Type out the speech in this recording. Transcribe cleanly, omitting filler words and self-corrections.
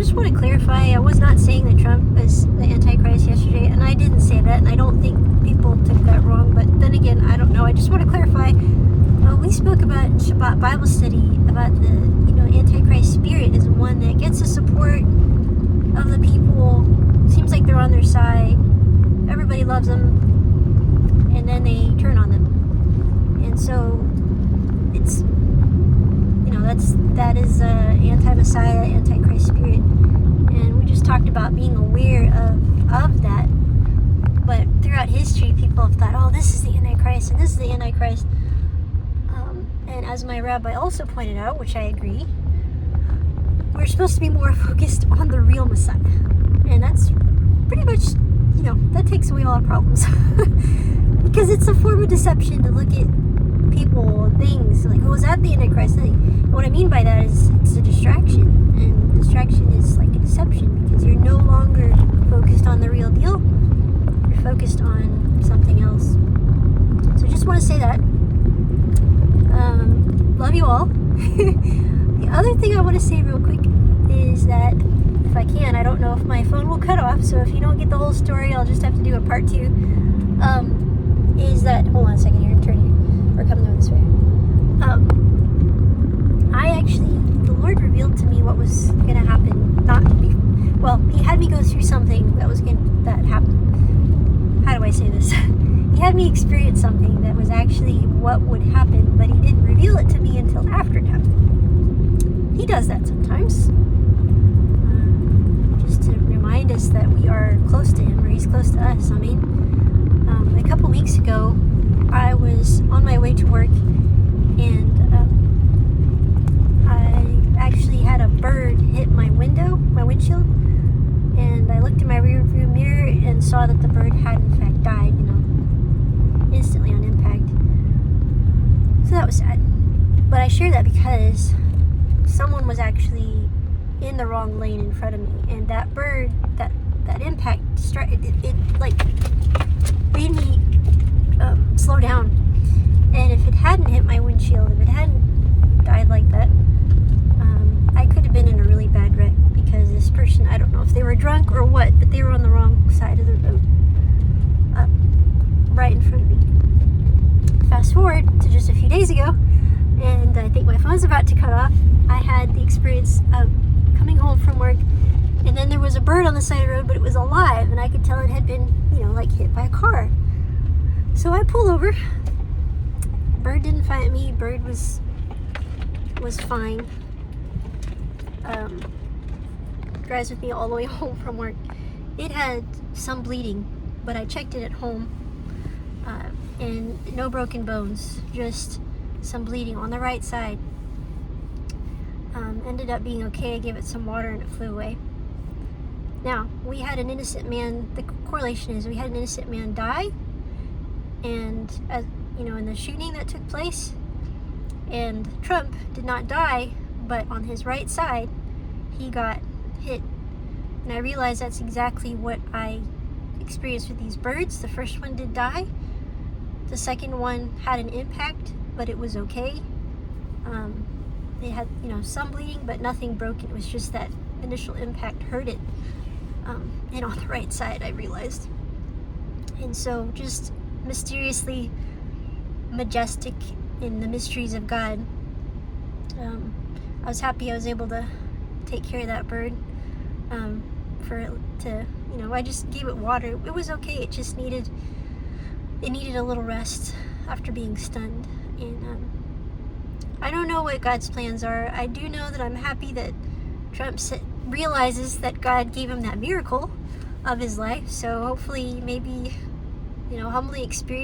just want to clarify, I was not saying that Trump is the Antichrist yesterday, and I didn't say that, and I don't think people took that wrong, but then again, I don't know. I just want to clarify, we spoke about Shabbat Bible study, about the, Antichrist spirit is one that gets the support of the people, seems like they're on their side, everybody loves them, and then they turn on them. And so, it's, that is anti-Messiah, Antichrist spirit. And we just talked about being aware of that. But throughout history, people have thought, oh, this is the Antichrist, and this is the Antichrist. And as my rabbi also pointed out, which I agree, we're supposed to be more focused on the real Messiah. And that's pretty much, that takes away all our problems. Because it's a form of deception to look at people, things, like, oh, is that the Antichrist? What I mean by that is it's a distraction. And distraction is like a deception because you're no longer focused on the real deal. You're focused on something else. So just want to say that. Love you all. The other thing I want to say real quick is that if I can, I don't know if my phone will cut off, so if you don't get the whole story, I'll just have to do a part 2. Is that, hold on a second here, turning, or coming over this way. The Lord revealed to me what was going to happen. He had me go through something that happened. How do I say this? He had me experience something that was actually what would happen, but he didn't reveal it to me until after it happened. He does that sometimes. Just to remind us that we are close to him, or he's close to us. A couple weeks ago, I was on my way to work, and I actually had a bird hit my windshield, and I looked in my rear view mirror and saw that the bird had in fact died, instantly on impact. So that was sad. But I share that because someone was actually in the wrong lane in front of me, and that bird, that impact, it made me slow down. And if it hadn't hit my windshield, if it hadn't died like that, I could have been in a really bad wreck, because this person, I don't know if they were drunk or what, but they were on the wrong side of the road, right in front of me. Fast forward to just a few days ago, and I think my phone's about to cut off. I had the experience of coming home from work, and then there was a bird on the side of the road, but it was alive, and I could tell it had been, hit by a car. So I pull over. Bird didn't fight me. Bird was fine. Drives with me all the way home from work. It had some bleeding, but I checked it at home, and no broken bones, just some bleeding on the right side. Ended up being okay. I gave it some water and it flew away. Now, we had an innocent man, the correlation is we had an innocent man die, and in the shooting that took place, and Trump did not die, but on his right side, he got hit. And I realized that's exactly what I experienced with these birds. The first one did die. The second one had an impact, but it was okay. They had, some bleeding, but nothing broken. It was just that initial impact hurt it. And on the right side, I realized. And so, just mysteriously majestic in the mysteries of God. I was happy I was able to take care of that bird. I just gave it water. It was okay. It just needed a little rest after being stunned. And I don't know what God's plans are. I do know that I'm happy that Trump realizes that God gave him that miracle of his life. So hopefully, maybe, humbly experience